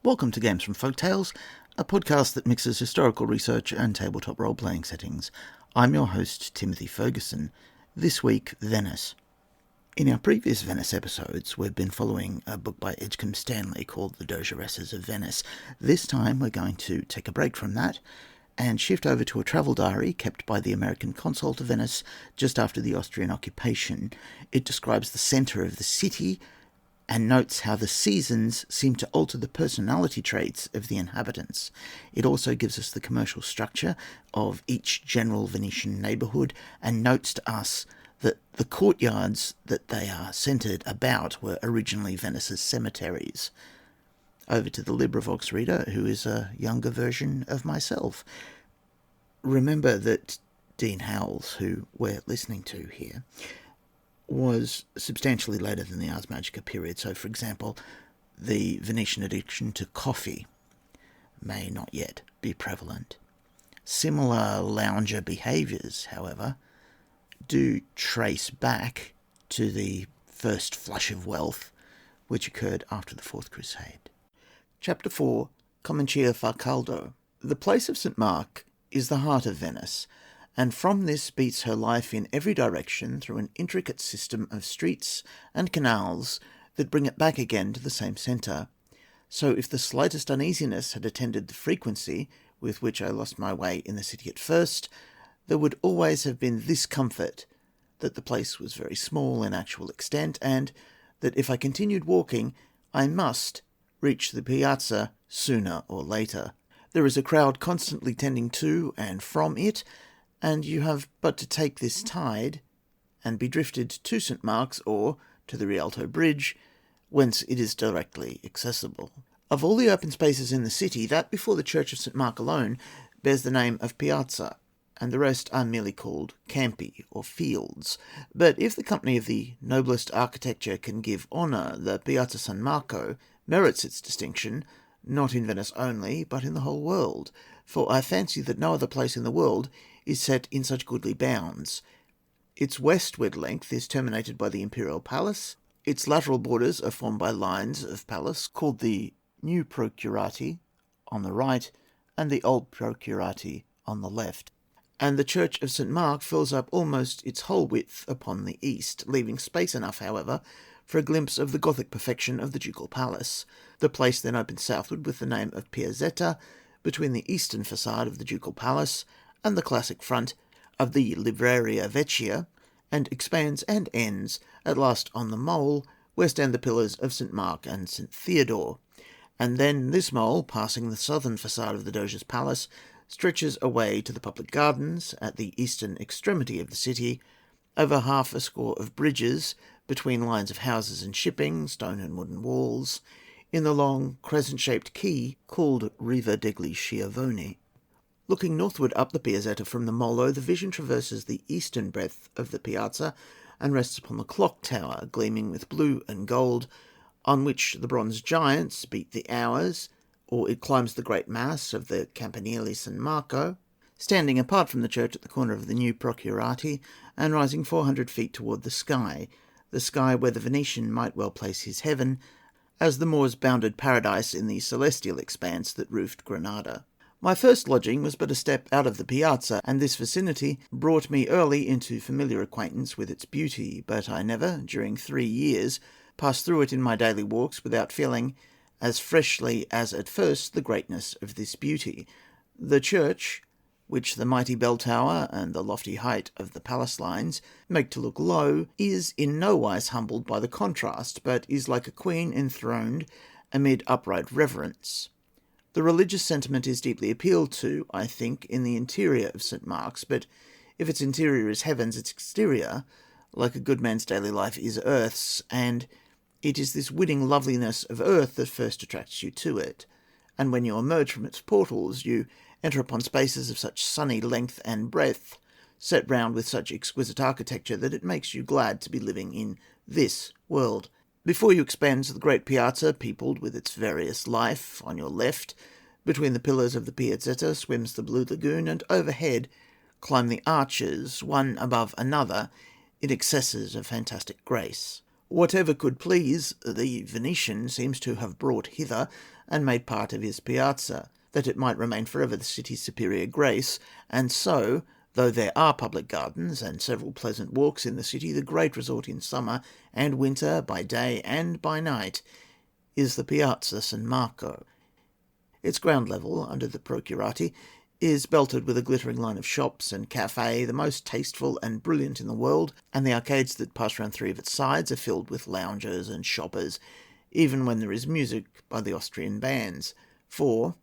Welcome to Games from Folktales, a podcast that mixes historical research and tabletop role-playing settings. I'm your host, Timothy Ferguson. This week, Venice. In our previous Venice episodes, we've been following a book by Edgecombe Stanley called The Dogeresses of Venice. This time, we're going to take a break from that and shift over to a travel diary kept by the American consul to Venice just after the Austrian occupation. It describes the centre of the city and notes how the seasons seem to alter the personality traits of the inhabitants. It also gives us the commercial structure of each general Venetian neighbourhood and notes to us that the courtyards that they are centred about were originally Venice's cemeteries. Over to the LibriVox reader, who is a younger version of myself. Remember that Dean Howells, who we're listening to here, was substantially later than the Ars Magica period. So, for example, the Venetian addiction to coffee may not yet be prevalent. Similar lounger behaviours, however, do trace back to the first flush of wealth which occurred after the Fourth Crusade. Chapter 4, Comincia fa Caldo. The place of St. Mark is the heart of Venice, and from this beats her life in every direction through an intricate system of streets and canals that bring it back again to the same centre. So if the slightest uneasiness had attended the frequency with which I lost my way in the city at first, there would always have been this comfort, that the place was very small in actual extent, and that if I continued walking, I must reach the piazza sooner or later. There is a crowd constantly tending to and from it, and you have but to take this tide and be drifted to St. Mark's or to the Rialto Bridge, whence it is directly accessible. Of all the open spaces in the city, that before the Church of St. Mark alone bears the name of Piazza, and the rest are merely called campi, or fields. But if the company of the noblest architecture can give honour, the Piazza San Marco merits its distinction, not in Venice only, but in the whole world, for I fancy that no other place in the world is set in such goodly bounds. Its westward length is terminated by the Imperial Palace. Its lateral borders are formed by lines of palace called the New Procurati on the right and the Old Procurati on the left. And the Church of St. Mark fills up almost its whole width upon the east, leaving space enough, however, for a glimpse of the Gothic perfection of the Ducal Palace. The place then opens southward with the name of Piazzetta, between the eastern facade of the Ducal Palace and the classic front of the Libreria Vecchia, and expands and ends at last on the mole, where stand the pillars of St. Mark and St. Theodore. And then this mole, passing the southern facade of the Doge's Palace, stretches away to the public gardens at the eastern extremity of the city, over half a score of bridges between lines of houses and shipping, stone and wooden walls, in the long crescent-shaped quay called Riva degli Schiavoni. Looking northward up the Piazzetta from the Molo, the vision traverses the eastern breadth of the piazza and rests upon the clock tower, gleaming with blue and gold, on which the bronze giants beat the hours, or it climbs the great mass of the Campanile San Marco, standing apart from the church at the corner of the New Procurati, and rising 400 feet toward the sky where the Venetian might well place his heaven, as the Moors bounded paradise in the celestial expanse that roofed Granada. My first lodging was but a step out of the piazza, and this vicinity brought me early into familiar acquaintance with its beauty, but I never, during 3 years, passed through it in my daily walks without feeling, as freshly as at first, the greatness of this beauty. The church, which the mighty bell tower and the lofty height of the palace lines make to look low, is in no wise humbled by the contrast, but is like a queen enthroned amid upright reverence. The religious sentiment is deeply appealed to, I think, in the interior of St. Mark's, but if its interior is heaven's, its exterior, like a good man's daily life, is earth's, and it is this winning loveliness of earth that first attracts you to it, and when you emerge from its portals, you enter upon spaces of such sunny length and breadth, set round with such exquisite architecture, that it makes you glad to be living in this world. Before you expands the great piazza, peopled with its various life. On your left, between the pillars of the Piazzetta, swims the blue lagoon, and overhead climb the arches, one above another, in excesses of fantastic grace. Whatever could please the Venetian seems to have brought hither, and made part of his piazza, that it might remain forever the city's superior grace. And so, though there are public gardens and several pleasant walks in the city, the great resort in summer and winter, by day and by night, is the Piazza San Marco. Its ground level, under the Procurati, is belted with a glittering line of shops and café, the most tasteful and brilliant in the world, and the arcades that pass round three of its sides are filled with loungers and shoppers, even when there is music by the Austrian bands. For,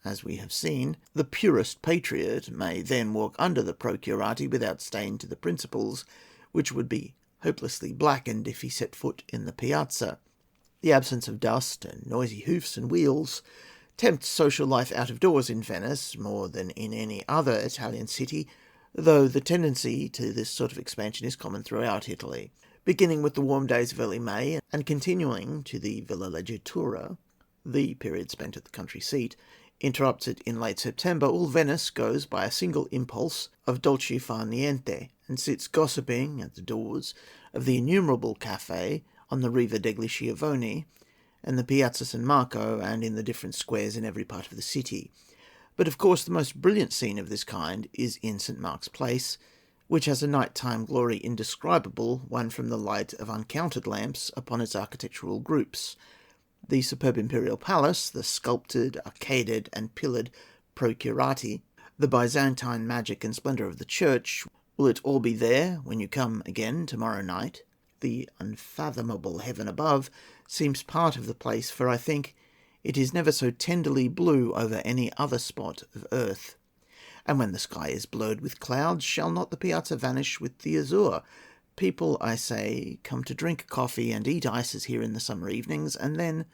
as we have seen, the purest patriot may then walk under the Procurati without stain to the principles, which would be hopelessly blackened if he set foot in the piazza. The absence of dust and noisy hoofs and wheels tempts social life out of doors in Venice more than in any other Italian city, though the tendency to this sort of expansion is common throughout Italy. Beginning with the warm days of early May and continuing to the Villa Leggiatura, the period spent at the country seat, interrupts it in late September, all Venice goes by a single impulse of dolce far niente, and sits gossiping at the doors of the innumerable café on the Riva degli Schiavoni, and the Piazza San Marco, and in the different squares in every part of the city. But of course the most brilliant scene of this kind is in St. Mark's Place, which has a nighttime glory indescribable, won from the light of uncounted lamps upon its architectural groups. The superb imperial palace, the sculptured, arcaded, and pillared Procurati, the Byzantine magic and splendour of the church, will it all be there when you come again tomorrow night? The unfathomable heaven above seems part of the place, for I think it is never so tenderly blue over any other spot of earth. And when the sky is blurred with clouds, shall not the piazza vanish with the azure? People, I say, come to drink coffee and eat ices here in the summer evenings, and then,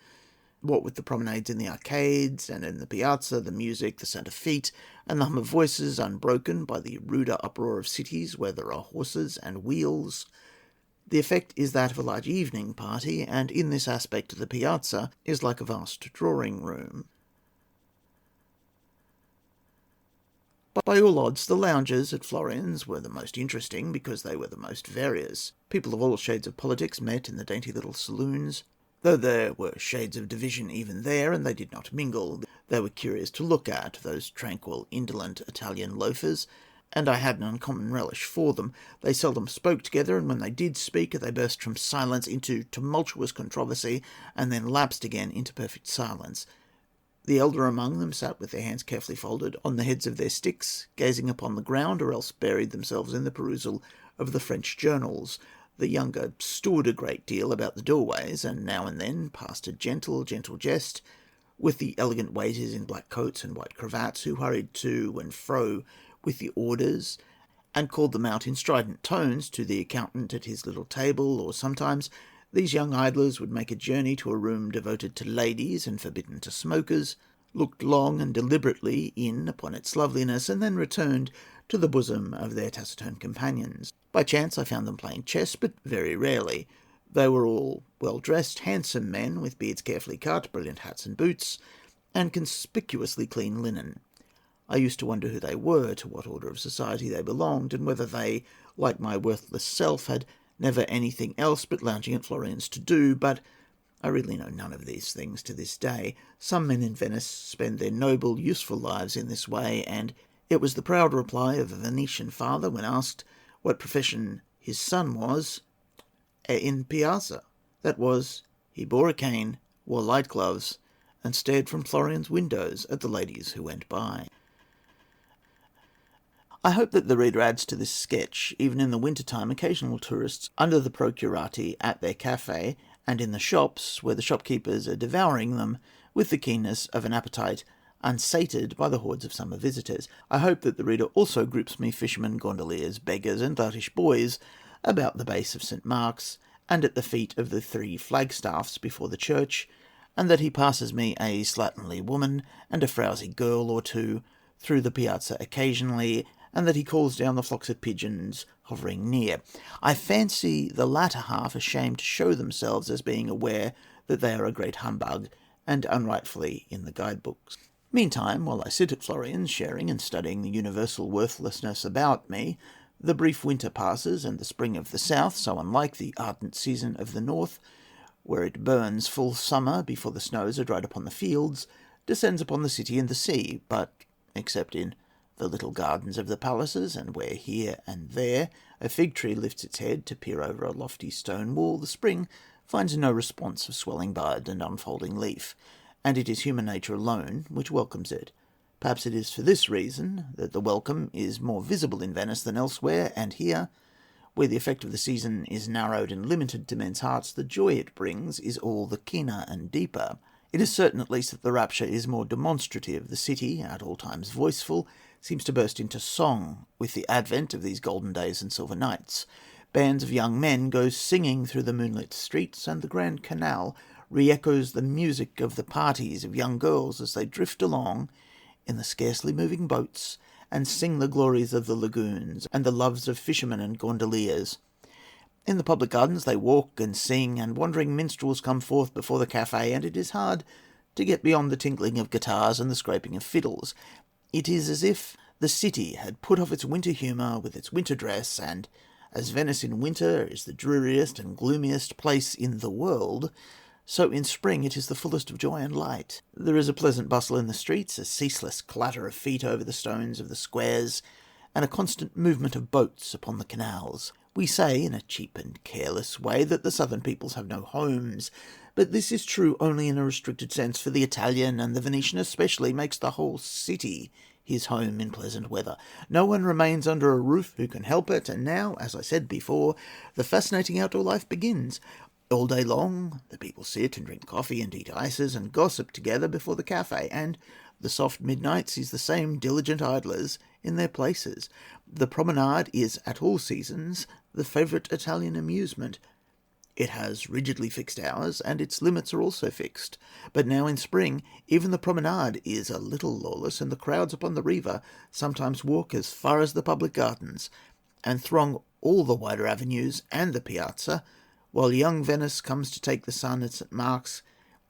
what with the promenades in the arcades and in the piazza, the music, the sound of feet, and the hum of voices, unbroken by the ruder uproar of cities where there are horses and wheels, the effect is that of a large evening party, and in this aspect the piazza is like a vast drawing-room. But by all odds, the lounges at Florian's were the most interesting, because they were the most various. People of all shades of politics met in the dainty little saloons. Though there were shades of division even there, and they did not mingle, they were curious to look at, those tranquil, indolent Italian loafers, and I had an uncommon relish for them. They seldom spoke together, and when they did speak, they burst from silence into tumultuous controversy, and then lapsed again into perfect silence. The elder among them sat with their hands carefully folded on the heads of their sticks, gazing upon the ground, or else buried themselves in the perusal of the French journals. The younger stood a great deal about the doorways, and now and then passed a gentle jest with the elegant waiters in black coats and white cravats, who hurried to and fro with the orders, and called them out in strident tones to the accountant at his little table, or sometimes these young idlers would make a journey to a room devoted to ladies and forbidden to smokers, looked long and deliberately in upon its loveliness, and then returned to the bosom of their taciturn companions. By chance I found them playing chess, but very rarely. They were all well-dressed, handsome men, with beards carefully cut, brilliant hats and boots, and conspicuously clean linen. I used to wonder who they were, to what order of society they belonged, and whether they, like my worthless self, had never anything else but lounging at Florian's to do, but I really know none of these things to this day. Some men in Venice spend their noble, useful lives in this way, and it was the proud reply of a Venetian father, when asked what profession his son was, in piazza. That was, he bore a cane, wore light gloves, and stared from Florian's windows at the ladies who went by. I hope that the reader adds to this sketch, even in the winter-time, occasional tourists under the Procurati at their café, and in the shops, where the shopkeepers are devouring them with the keenness of an appetite unsated by the hordes of summer visitors. I hope that the reader also groups me fishermen, gondoliers, beggars, and loutish boys about the base of St. Mark's, and at the feet of the 3 flagstaffs before the church, and that he passes me a slatternly woman and a frowsy girl or two through the piazza occasionally, and that he calls down the flocks of pigeons hovering near. I fancy the latter half ashamed to show themselves, as being aware that they are a great humbug, and unrightfully in the guidebooks. Meantime, while I sit at Florian's, sharing and studying the universal worthlessness about me, the brief winter passes, and the spring of the south, so unlike the ardent season of the north, where it burns full summer before the snows are dried upon the fields, descends upon the city and the sea, but, except in the little gardens of the palaces, and where here and there a fig tree lifts its head to peer over a lofty stone wall, the spring finds no response of swelling bud and unfolding leaf, and it is human nature alone which welcomes it. Perhaps it is for this reason that the welcome is more visible in Venice than elsewhere, and here, where the effect of the season is narrowed and limited to men's hearts, the joy it brings is all the keener and deeper. It is certain, at least, that the rapture is more demonstrative. The city, at all times voiceful, seems to burst into song with the advent of these golden days and silver nights. Bands of young men go singing through the moonlit streets, and the Grand Canal re-echoes the music of the parties of young girls as they drift along in the scarcely moving boats and sing the glories of the lagoons and the loves of fishermen and gondoliers. In the public gardens they walk and sing, and wandering minstrels come forth before the cafe, and it is hard to get beyond the tinkling of guitars and the scraping of fiddles. It is as if the city had put off its winter humour with its winter dress, and as Venice in winter is the dreariest and gloomiest place in the world, so in spring it is the fullest of joy and light. There is a pleasant bustle in the streets, a ceaseless clatter of feet over the stones of the squares, and a constant movement of boats upon the canals. We say, in a cheap and careless way, that the southern peoples have no homes, but this is true only in a restricted sense, for the Italian, and the Venetian especially, makes the whole city his home in pleasant weather. No one remains under a roof who can help it, and now, as I said before, the fascinating outdoor life begins. All day long, the people sit and drink coffee and eat ices and gossip together before the cafe, and the soft midnight sees the same diligent idlers in their places. The promenade is, at all seasons, the favourite Italian amusement. It has rigidly fixed hours, and its limits are also fixed. But now in spring, even the promenade is a little lawless, and the crowds upon the Riva sometimes walk as far as the public gardens, and throng all the wider avenues and the piazza, while young Venice comes to take the sun at St. Mark's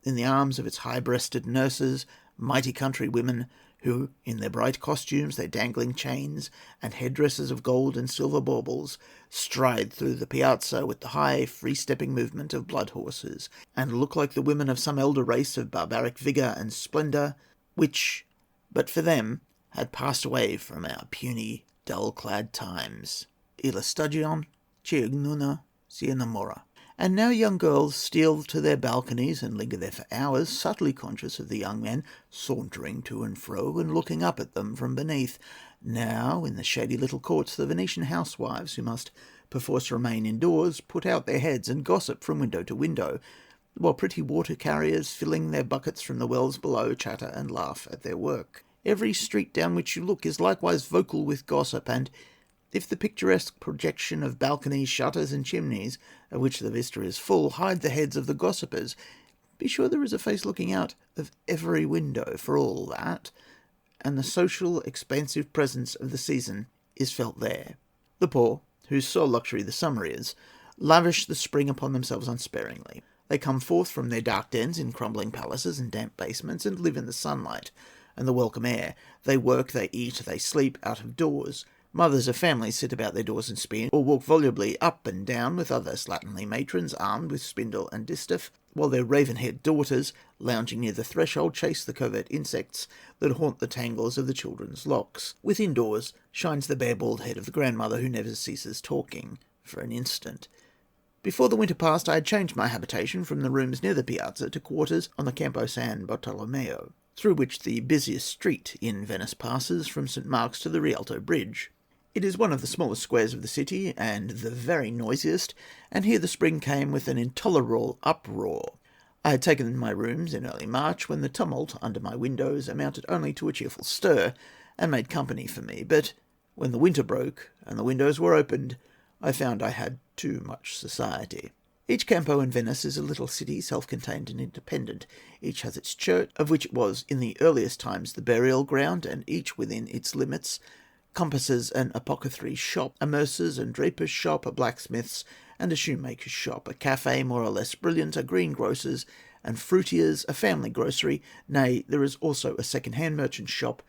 in the arms of its high-breasted nurses, mighty country women, who, in their bright costumes, their dangling chains, and headdresses of gold and silver baubles, stride through the piazza with the high, free-stepping movement of blood horses, and look like the women of some elder race of barbaric vigour and splendour, which, but for them, had passed away from our puny, dull-clad times. E la stagione che ognuna si innamora. And now young girls steal to their balconies and linger there for hours, subtly conscious of the young men sauntering to and fro and looking up at them from beneath. Now, in the shady little courts, the Venetian housewives, who must perforce remain indoors, put out their heads and gossip from window to window, while pretty water carriers, filling their buckets from the wells below, chatter and laugh at their work. Every street down which you look is likewise vocal with gossip, and if the picturesque projection of balconies, shutters, and chimneys, of which the vista is full, hide the heads of the gossipers, be sure there is a face looking out of every window for all that, and the social, expansive presence of the season is felt there. The poor, whose sole luxury the summer is, lavish the spring upon themselves unsparingly. They come forth from their dark dens in crumbling palaces and damp basements, and live in the sunlight and the welcome air. They work, they eat, they sleep out of doors. Mothers of families sit about their doors and spin, or walk volubly up and down with other slatternly matrons armed with spindle and distaff, while their raven-haired daughters, lounging near the threshold, chase the covert insects that haunt the tangles of the children's locks. Within doors shines the bare bald head of the grandmother, who never ceases talking for an instant. Before the winter passed, I had changed my habitation from the rooms near the piazza to quarters on the Campo San Bartolomeo, through which the busiest street in Venice passes from St. Mark's to the Rialto Bridge. It is one of the smallest squares of the city, and the very noisiest, and here the spring came with an intolerable uproar. I had taken my rooms in early March, when the tumult under my windows amounted only to a cheerful stir, and made company for me, but when the winter broke, and the windows were opened, I found I had too much society. Each campo in Venice is a little city, self-contained and independent. Each has its church, of which it was in the earliest times the burial ground, and each within its limits compasses an apothecary's shop, a mercer's and draper's shop, a blacksmith's and a shoemaker's shop, a cafe more or less brilliant, a greengrocer's and fruiterer's, a family grocery. Nay, there is also a second-hand merchant's shop,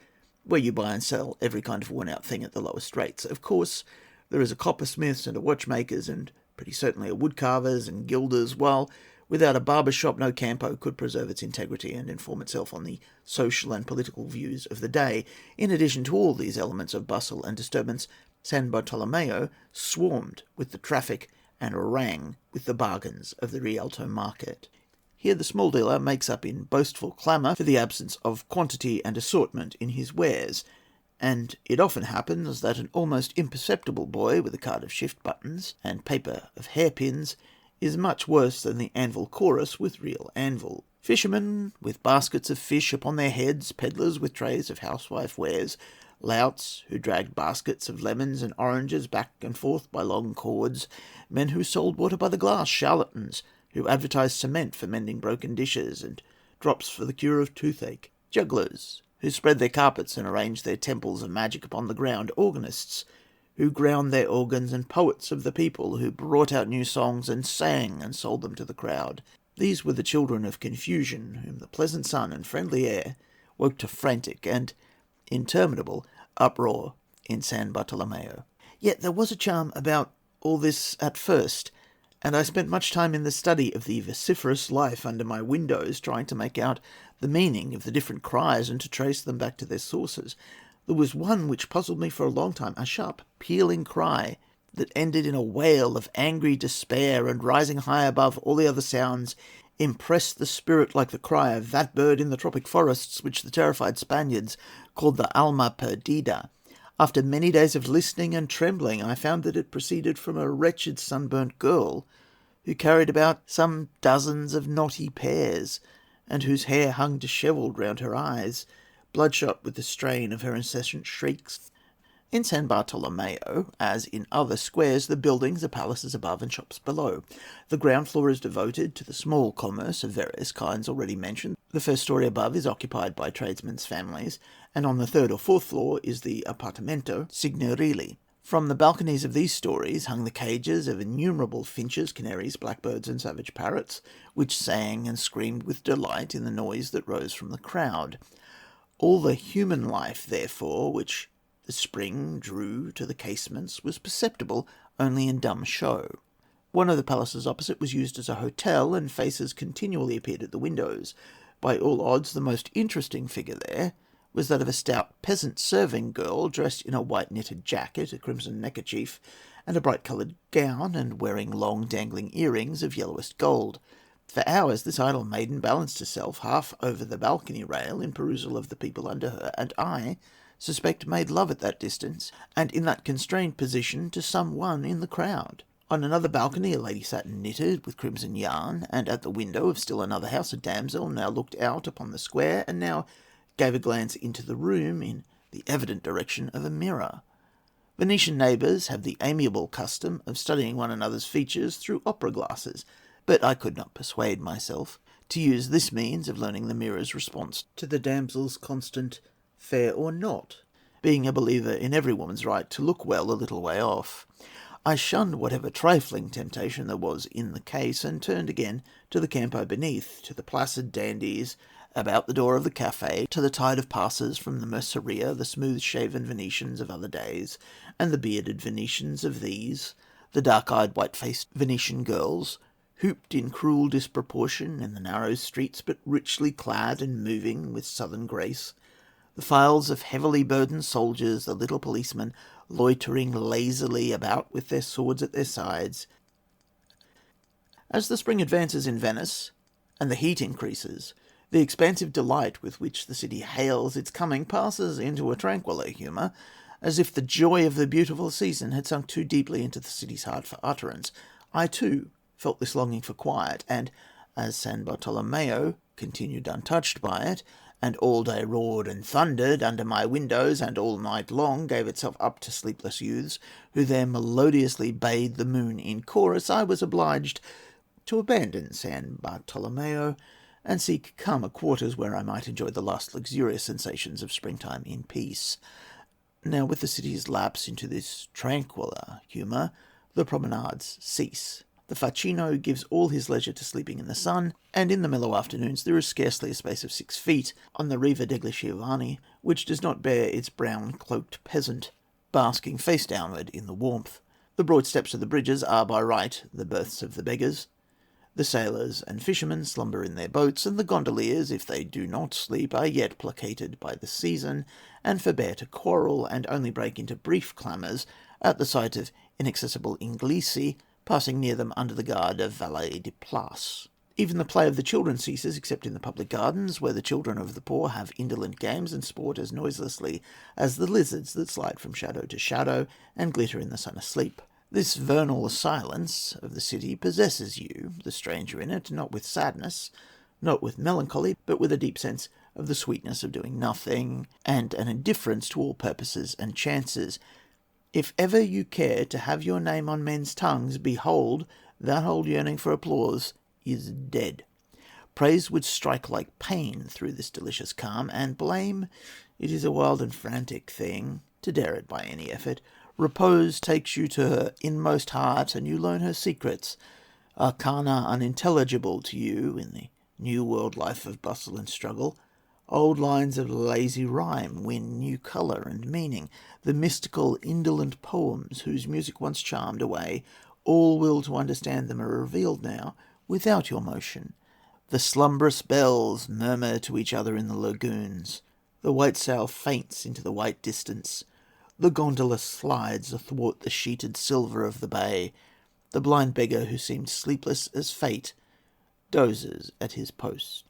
where you buy and sell every kind of worn-out thing at the lowest rates. Of course, there is a coppersmith's and a watchmaker's, and pretty certainly a woodcarver's and gilder's, while Without a barber shop, no campo could preserve its integrity and inform itself on the social and political views of the day. In addition to all these elements of bustle and disturbance, San Bartolomeo swarmed with the traffic and rang with the bargains of the Rialto market. Here the small dealer makes up in boastful clamour for the absence of quantity and assortment in his wares, and it often happens that an almost imperceptible boy with a card of shift buttons and paper of hairpins is much worse than the anvil chorus with real anvil. Fishermen with baskets of fish upon their heads, pedlars with trays of housewife wares, louts who dragged baskets of lemons and oranges back and forth by long cords, men who sold water by the glass, charlatans who advertised cement for mending broken dishes and drops for the cure of toothache, jugglers who spread their carpets and arranged their temples of magic upon the ground, organists who ground their organs, and poets of the people who brought out new songs and sang and sold them to the crowd. These were the children of confusion, whom the pleasant sun and friendly air woke to frantic and interminable uproar in San Bartolomeo. Yet there was a charm about all this at first, and I spent much time in the study of the vociferous life under my windows, trying to make out the meaning of the different cries and to trace them back to their sources. There was one which puzzled me for a long time, a sharp, pealing cry that ended in a wail of angry despair, and rising high above all the other sounds, impressed the spirit like the cry of that bird in the tropic forests which the terrified Spaniards called the alma perdida. After many days of listening and trembling, I found that it proceeded from a wretched sunburnt girl who carried about some dozens of knotty pears, and whose hair hung dishevelled round her eyes, bloodshot with the strain of her incessant shrieks. In San Bartolomeo, as in other squares, the buildings are palaces above and shops below. The ground floor is devoted to the small commerce of various kinds already mentioned. The first story above is occupied by tradesmen's families, and on the third or fourth floor is the appartamento signorili. From the balconies of these stories hung the cages of innumerable finches, canaries, blackbirds, and savage parrots, which sang and screamed with delight in the noise that rose from the crowd. All the human life, therefore, which the spring drew to the casements was perceptible only in dumb show. One of the palaces opposite was used as a hotel, and faces continually appeared at the windows. By all odds, the most interesting figure there was that of a stout peasant serving girl, dressed in a white knitted jacket, a crimson neckerchief, and a bright-coloured gown, and wearing long dangling earrings of yellowest gold. For hours this idle maiden balanced herself half over the balcony rail in perusal of the people under her, and I suspect made love at that distance, and in that constrained position, to some one in the crowd. On another balcony a lady sat and knitted with crimson yarn, and at the window of still another house a damsel now looked out upon the square, and now gave a glance into the room in the evident direction of a mirror. Venetian neighbours have the amiable custom of studying one another's features through opera glasses, but I could not persuade myself to use this means of learning the mirror's response to the damsel's constant fair or not, being a believer in every woman's right to look well a little way off. I shunned whatever trifling temptation there was in the case, and turned again to the campo beneath, to the placid dandies about the door of the cafe, to the tide of passers from the merceria, the smooth-shaven Venetians of other days, and the bearded Venetians of these, the dark-eyed, white-faced Venetian girls, hooped in cruel disproportion in the narrow streets, but richly clad and moving with southern grace, the files of heavily burdened soldiers, the little policemen loitering lazily about with their swords at their sides. As the spring advances in Venice, and the heat increases, the expansive delight with which the city hails its coming passes into a tranquiller humour, as if the joy of the beautiful season had sunk too deeply into the city's heart for utterance. I, too, felt this longing for quiet, and as San Bartolomeo continued untouched by it, and all day roared and thundered under my windows, and all night long gave itself up to sleepless youths, who there melodiously bathed the moon in chorus, I was obliged to abandon San Bartolomeo and seek calmer quarters where I might enjoy the last luxurious sensations of springtime in peace. Now, with the city's lapse into this tranquiller humour, the promenades cease. The facchino gives all his leisure to sleeping in the sun, and in the mellow afternoons there is scarcely a space of 6 feet on the Riva degli Schiavoni which does not bear its brown cloaked peasant basking face downward in the warmth. The broad steps of the bridges are by right the berths of the beggars. The sailors and fishermen slumber in their boats, and the gondoliers, if they do not sleep, are yet placated by the season, and forbear to quarrel, and only break into brief clamours at the sight of inaccessible Inglesi passing near them under the guard of valets de place. Even the play of the children ceases, except in the public gardens, where the children of the poor have indolent games and sport as noiselessly as the lizards that slide from shadow to shadow and glitter in the sun asleep. This vernal silence of the city possesses you, the stranger in it, not with sadness, not with melancholy, but with a deep sense of the sweetness of doing nothing, and an indifference to all purposes and chances. If ever you care to have your name on men's tongues, behold, that old yearning for applause is dead. Praise would strike like pain through this delicious calm, and blame, it is a wild and frantic thing to dare it by any effort. Repose takes you to her inmost heart, and you learn her secrets, arcana unintelligible to you in the new world life of bustle and struggle. Old lines of lazy rhyme win new colour and meaning. The mystical, indolent poems whose music once charmed away, all will to understand them are revealed now without your motion. The slumbrous bells murmur to each other in the lagoons. The white sail faints into the white distance. The gondola slides athwart the sheeted silver of the bay. The blind beggar who seemed sleepless as fate dozes at his post.